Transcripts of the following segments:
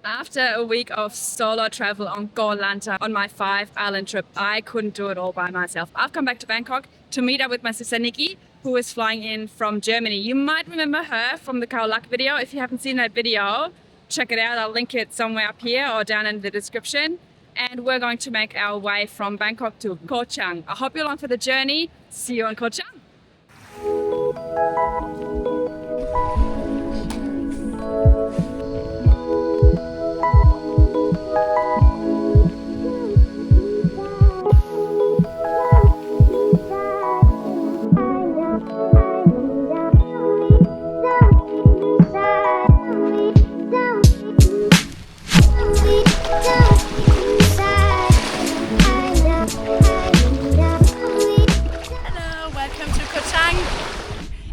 After a week of solo travel on Koh Lanta on my 5-island trip, I couldn't do it all by myself. I've come back to Bangkok to meet up with my sister Nikki, who is flying in from Germany. You might remember her from the Khao Lak video. If you haven't seen that video, check it out. I'll link it somewhere up here or down in the description. And we're going to make our way from Bangkok to Koh Chang. I hope you're along for the journey. See you on Koh Chang.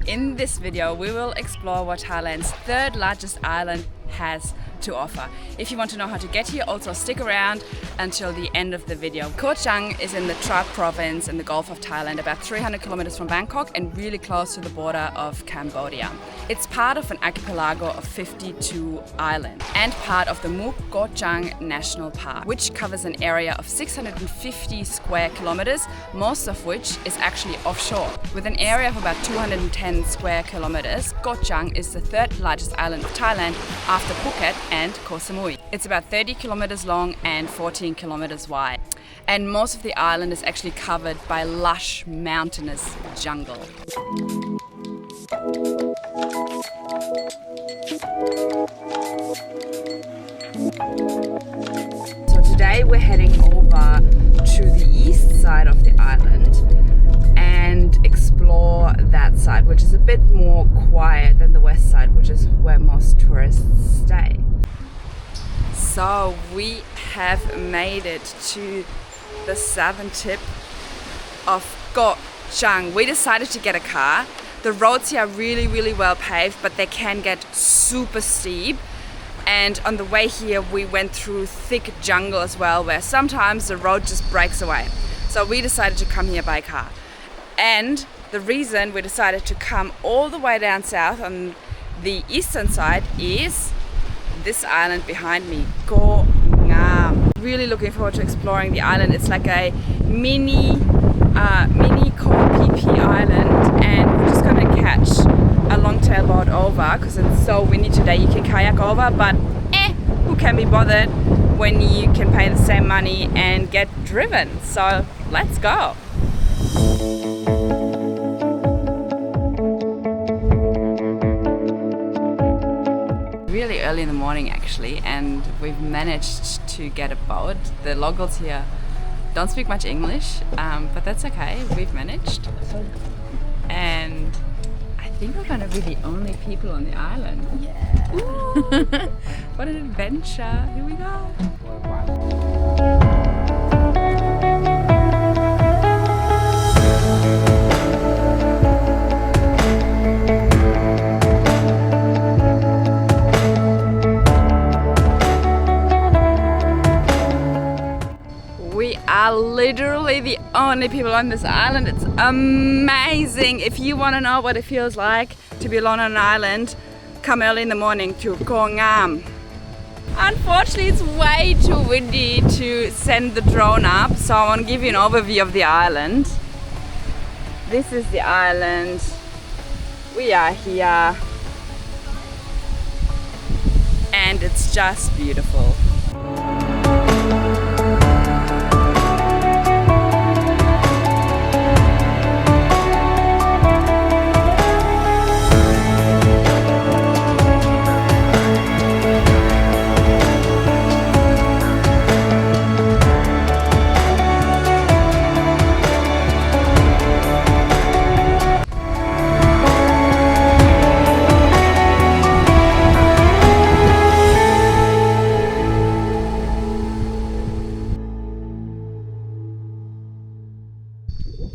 In this video, we will explore what Thailand's third largest island has to offer. If you want to know how to get here, also stick around until the end of the video. Koh Chang is in the Trak province in the Gulf of Thailand, about 300 kilometers from Bangkok and really close to the border of Cambodia. It's part of an archipelago of 52 islands and part of the Muk Koh Chang National Park, which covers an area of 650 square kilometers, most of which is actually offshore. With an area of about 210 square kilometers, Koh Chang is the third largest island of Thailand after Phuket and Koh Samui. It's about 30 kilometers long and 14 kilometers wide. And most of the island is actually covered by lush mountainous jungle. So today we're heading over to the east side of the island and explore that side, which is a bit more quiet than the west side, which is where most tourists stay. So we have made it to the southern tip of Koh Chang. We decided to get a car. The roads here are really well paved, but they can get super steep. And on the way here we went through thick jungle as well, where sometimes the road just breaks away. So we decided to come here by car. And the reason we decided to come all the way down south on the eastern side is this island behind me, Koh Ngam. Really looking forward to exploring the island. It's like a mini Koh PP island, and we're just gonna catch a long-tail boat over because it's so windy today. You can kayak over, but who can be bothered when you can pay the same money and get driven? So let's go. Really early in the morning actually, and we've managed to get a boat. The locals here don't speak much English, but that's okay, we've managed. And I think we're gonna be the only people on the island. Yeah! Ooh, what an adventure! Here we go! We are literally the only people on this island. It's amazing. If you want to know what it feels like to be alone on an island, come early in the morning to Koh Ngam. Unfortunately, it's way too windy to send the drone up, so I want to give you an overview of the island. This is the island. We are here. And it's just beautiful.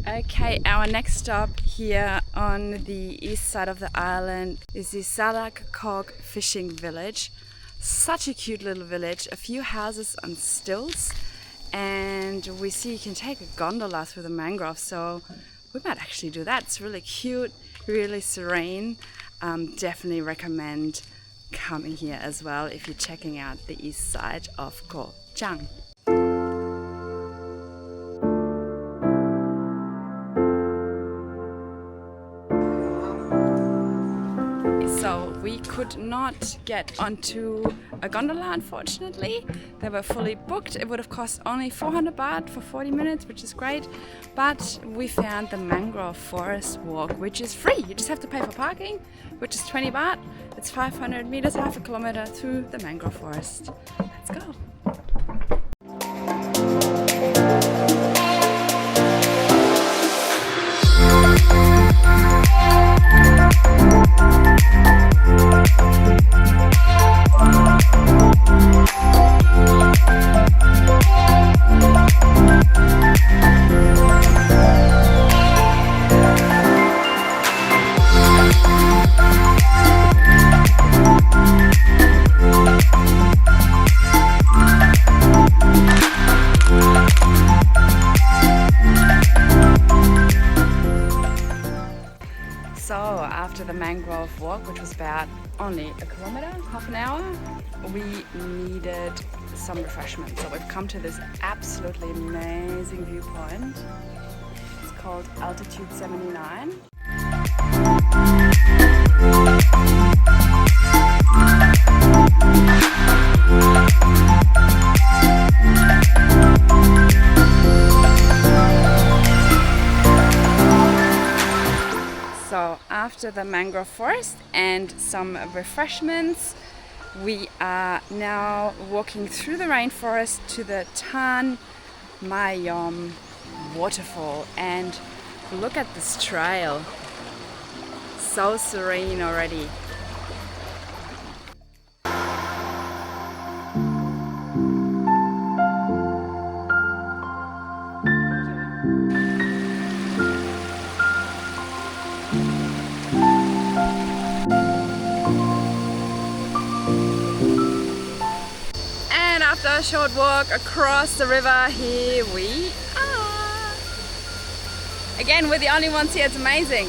Okay, our next stop here on the east side of the island is the Salak Kog fishing village. Such a cute little village, a few houses on stilts, and we see you can take a gondola through the mangroves, so we might actually do that. It's really cute, really serene. Definitely recommend coming here as well if you're checking out the east side of Koh Chang. So we could not get onto a gondola, unfortunately. They were fully booked. It would have cost only 400 baht for 40 minutes, which is great. But we found the mangrove forest walk, which is free. You just have to pay for parking, which is 20 baht. It's 500 meters, half a kilometer through the mangrove forest. Let's go. So after the mangrove walk, which was about only a kilometer, half an hour, we needed some refreshment. So we've come to this absolutely amazing viewpoint. It's called Altitude 79. So after the mangrove forest and some refreshments, we are now walking through the rainforest to the Tan Mayom waterfall, and look at this trail. So serene already. After a short walk across the river, here we are. Again, we're the only ones here, it's amazing.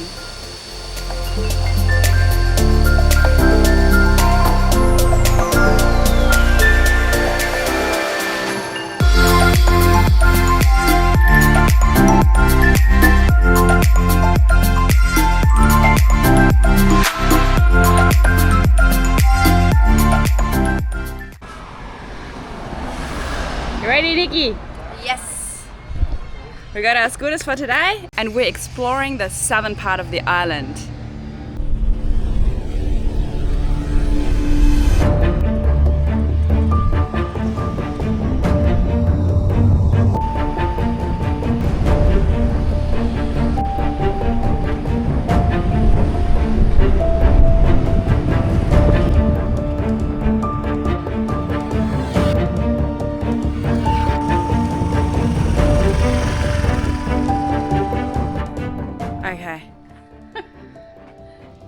Ready, Nikki? Yes! We got our scooters for today and we're exploring the southern part of the island.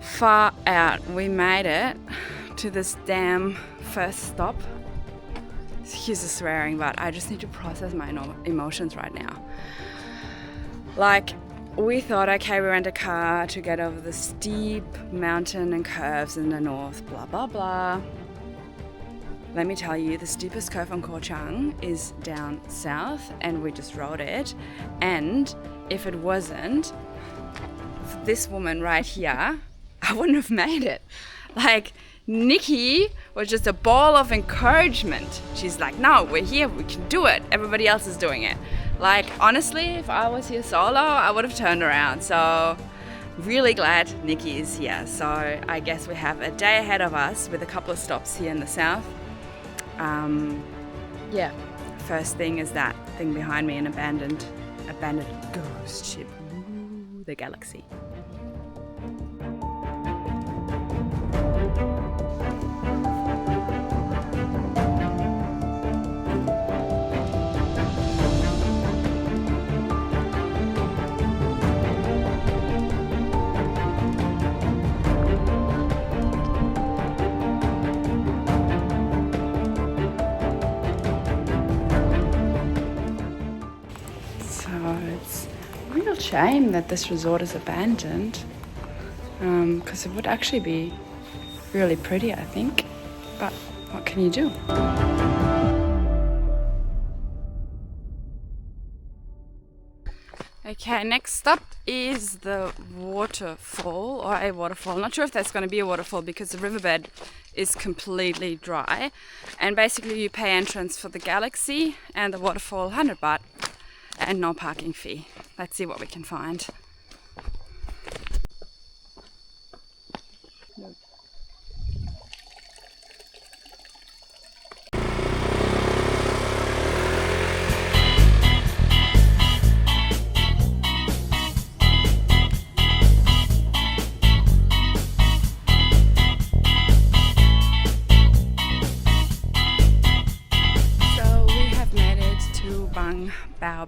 Far out, we made it to this damn first stop. Excuse the swearing, but I just need to process my emotions right now. Like, we thought, okay, we rent a car to get over the steep mountain and curves in the north, blah blah blah. Let me tell you, the steepest curve on Koh Chang is down south, and we just rode it. And if it wasn't for this woman right here, I wouldn't have made it. Like, Nikki was just a ball of encouragement. She's like, no, we're here, we can do it. Everybody else is doing it. Like, honestly, if I was here solo, I would have turned around. So, really glad Nikki is here. So, I guess we have a day ahead of us with a couple of stops here in the south. Yeah, first thing is that thing behind me, an abandoned ghost ship. Ooh, the galaxy. It's a real shame that this resort is abandoned, because it would actually be really pretty, I think, but what can you do? Okay, next stop is the waterfall, or a waterfall. Not sure if that's going to be a waterfall because the riverbed is completely dry. And basically you pay entrance for the galaxy and the waterfall 100 baht and no parking fee. Let's see what we can find.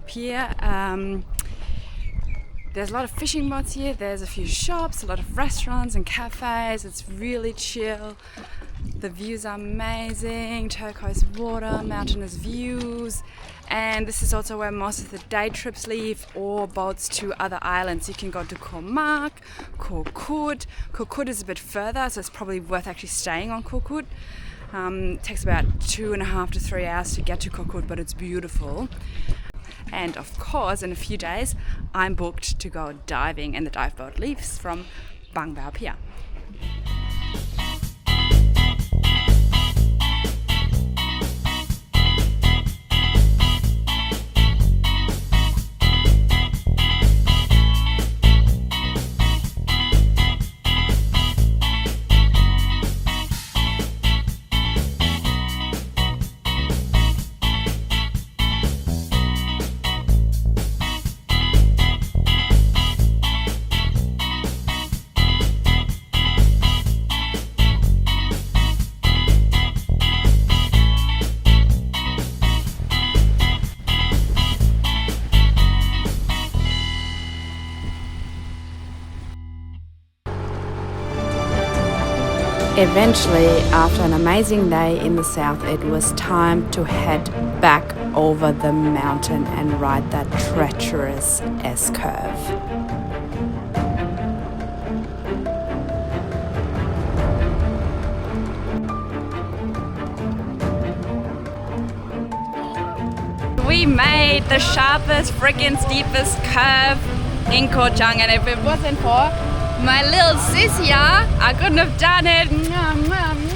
Pier. There's a lot of fishing boats here, there's a few shops, a lot of restaurants and cafes. It's really chill. The views are amazing, turquoise water, mountainous views, and this is also where most of the day trips leave, or boats to other islands. You can go to Koh Chang, Koh Chang. Koh Chang is a bit further, so it's probably worth actually staying on Koh Chang. It takes about 2.5 to 3 hours to get to Koh Chang, but it's beautiful. And of course, in a few days, I'm booked to go diving, and the dive boat leaves from Bang Bao Pier. Eventually, after an amazing day in the south, it was time to head back over the mountain and ride that treacherous S-curve. We made the sharpest, freaking steepest curve in Koh Chang, and if it wasn't for my little sis here, I couldn't have done it.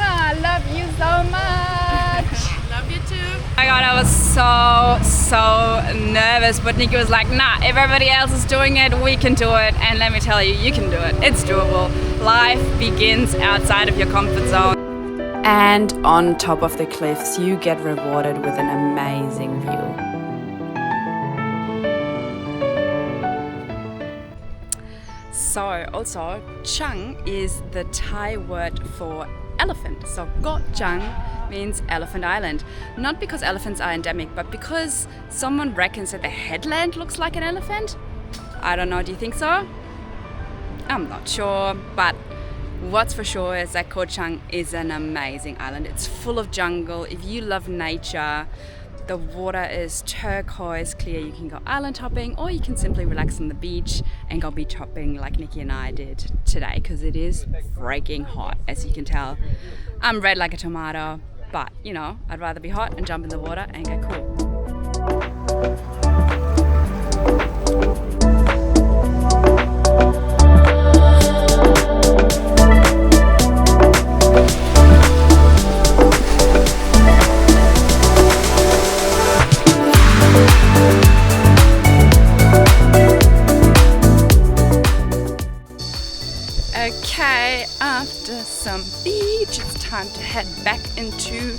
I love you so much. Love you too. Oh my god, I was so nervous, but Nikki was like, nah, if everybody else is doing it, we can do it. And let me tell you, you can do it. It's doable. Life begins outside of your comfort zone. And on top of the cliffs, you get rewarded with an amazing view. So also, Chang is the Thai word for elephant. So Koh Chang means elephant island. Not because elephants are endemic, but because someone reckons that the headland looks like an elephant. I don't know, do you think so? I'm not sure, but what's for sure is that Koh Chang is an amazing island. It's full of jungle. If you love nature, the water is turquoise clear. You can go island hopping, or you can simply relax on the beach and go beach hopping like Nikki and I did today, because it is freaking hot, as you can tell. I'm red like a tomato, but you know, I'd rather be hot and jump in the water and get cool. Okay, after some beach, it's time to head back into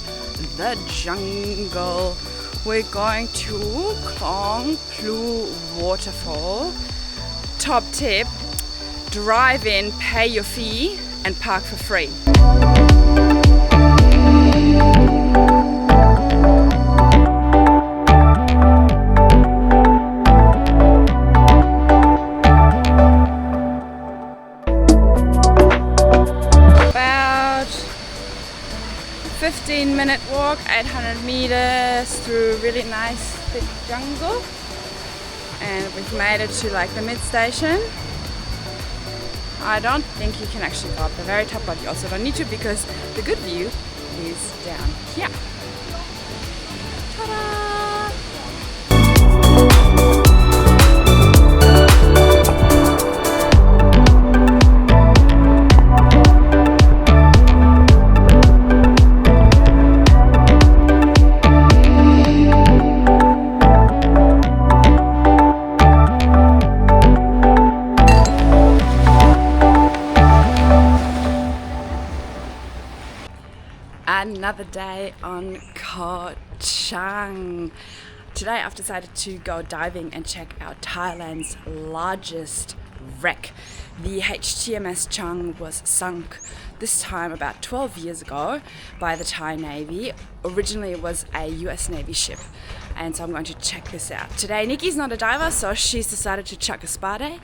the jungle. We're going to Klong Plu Waterfall. Top tip, drive in, pay your fee, and park for free. About 15-minute walk, 800 meters through really nice thick jungle, and we've made it to like the mid station. I don't think you can actually go up the very top, but you also don't need to because the good view is down here. Ta-da! Another day on Koh Chang. Today I've decided to go diving and check out Thailand's largest wreck. The HTMS Chang was sunk this time about 12 years ago by the Thai Navy. Originally it was a US Navy ship, and so I'm going to check this out. Today Nikki's not a diver, so she's decided to chuck a spa day,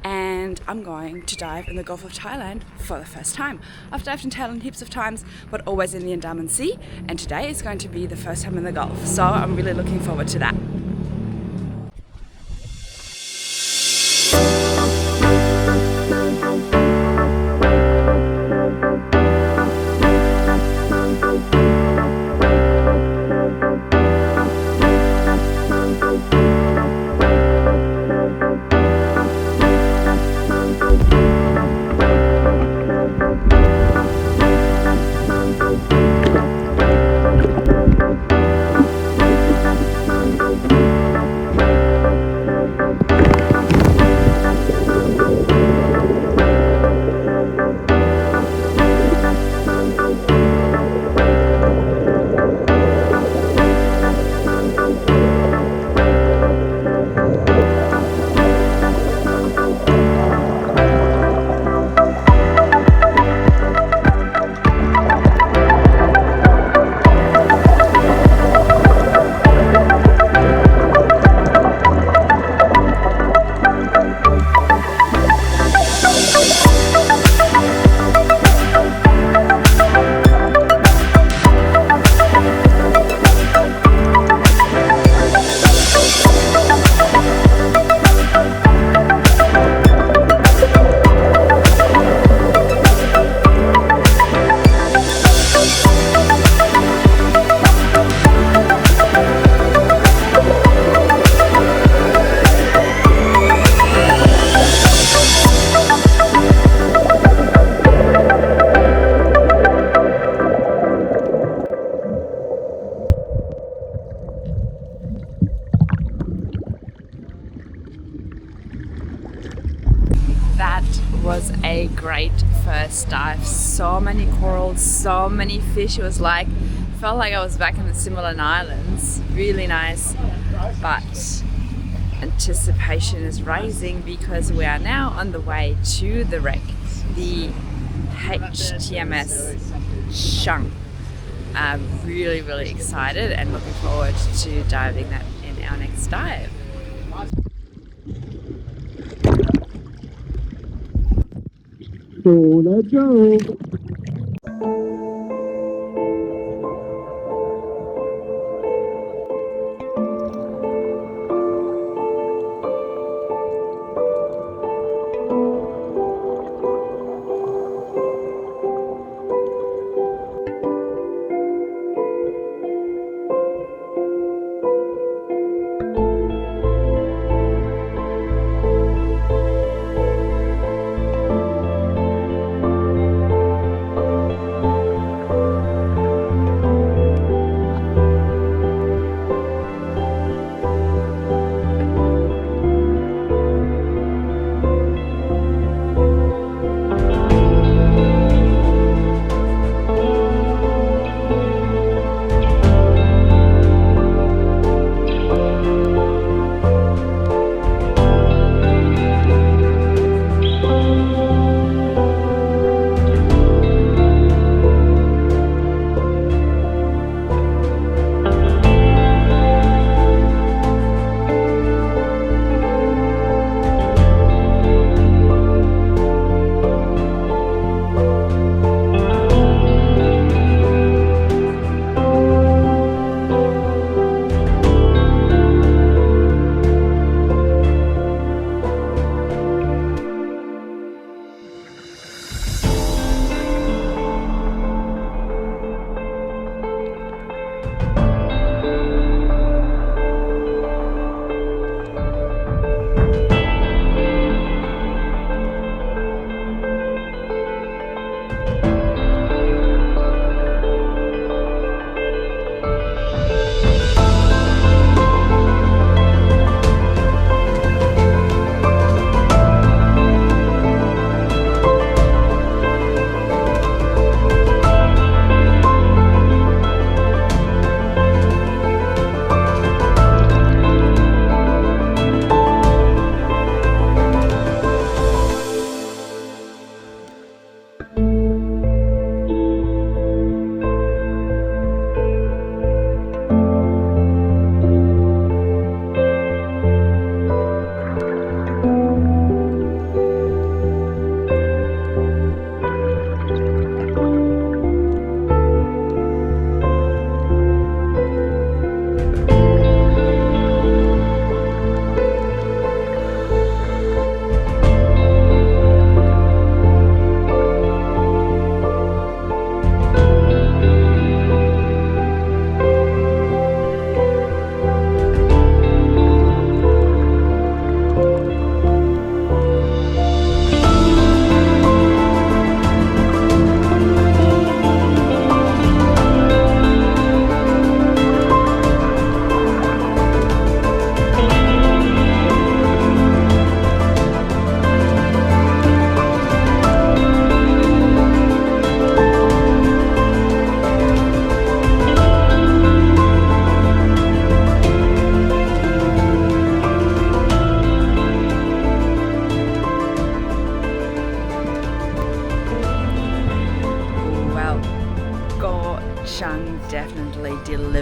and I'm going to dive in the Gulf of Thailand for the first time. I've dived in Thailand heaps of times, but always in the Andaman Sea, and today is going to be the first time in the Gulf, so I'm really looking forward to that. That was a great first dive. So many corals, so many fish. It was like, felt like I was back in the Similan Islands. Really nice, but anticipation is rising because we are now on the way to the wreck, the HTMS Chang. I'm really excited and looking forward to diving that in our next dive. So let's go.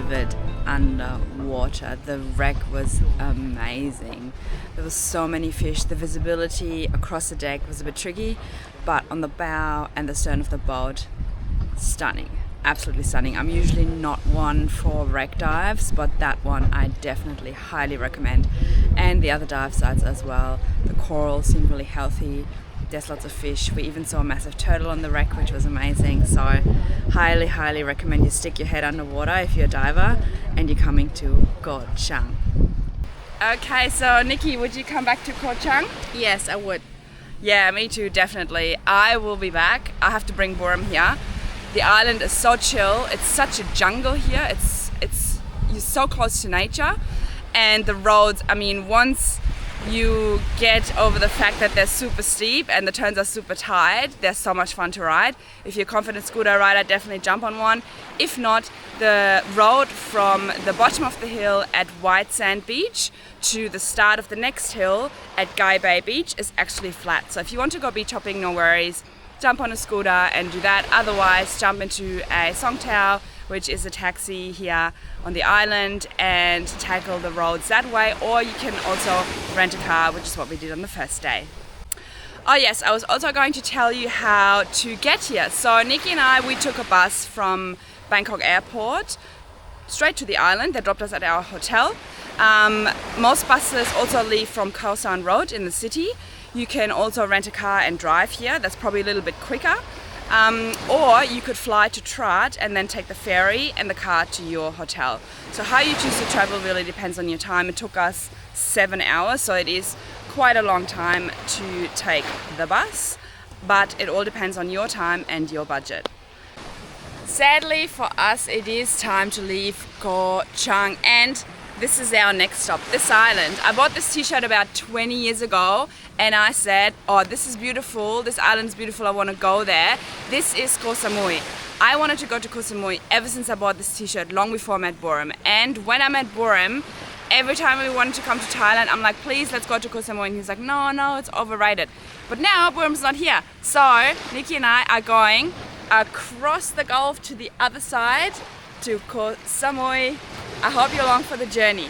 delivered underwater. The wreck was amazing. There were so many fish. The visibility across the deck was a bit tricky, but on the bow and the stern of the boat, stunning. Absolutely stunning. I'm usually not one for wreck dives, but that one I definitely highly recommend. And the other dive sites as well. The coral seemed really healthy. There's lots of fish. We even saw a massive turtle on the wreck, which was amazing. So highly recommend you stick your head underwater if you're a diver and you're coming to Koh Chang. Okay, so Nikki, would you come back to Koh Chang? Yes, I would. Yeah, me too, definitely. I will be back. I have to bring Borum here. The island is so chill. It's such a jungle here. You're so close to nature, and the roads. I mean, once you get over the fact that they're super steep and the turns are super tight, they're so much fun to ride. If you're a confident scooter rider, definitely jump on one. If not, the road from the bottom of the hill at White Sand Beach to the start of the next hill at Gai Bay Beach is actually flat. So if you want to go beach hopping, no worries. Jump on a scooter and do that. Otherwise, jump into a songtao, which is a taxi here on the island, and tackle the roads that way. Or you can also rent a car, which is what we did on the first day. Oh yes, I was also going to tell you how to get here. So Nikki and I, we took a bus from Bangkok airport straight to the island. They dropped us at our hotel. Most buses also leave from Khao San Road in the city. You can also rent a car and drive here. That's probably a little bit quicker. Or you could fly to Trat and then take the ferry and the car to your hotel. So how you choose to travel really depends on your time. It took us 7 hours, so it is quite a long time to take the bus, but it all depends on your time and your budget. Sadly for us, it is time to leave Koh Chang, and this is our next stop, this island. I bought this t-shirt about 20 years ago and I said, oh, this is beautiful, this island's beautiful, I want to go there. This is Koh Samui. I wanted to go to Koh Samui ever since I bought this t-shirt, long before I met Borum. And when I met Borum, every time we wanted to come to Thailand, I'm like, please, let's go to Koh Samui. And he's like, no, it's overrated. But now Borum's not here. So Nikki and I are going across the Gulf to the other side to Koh Samui. I hope you're along for the journey.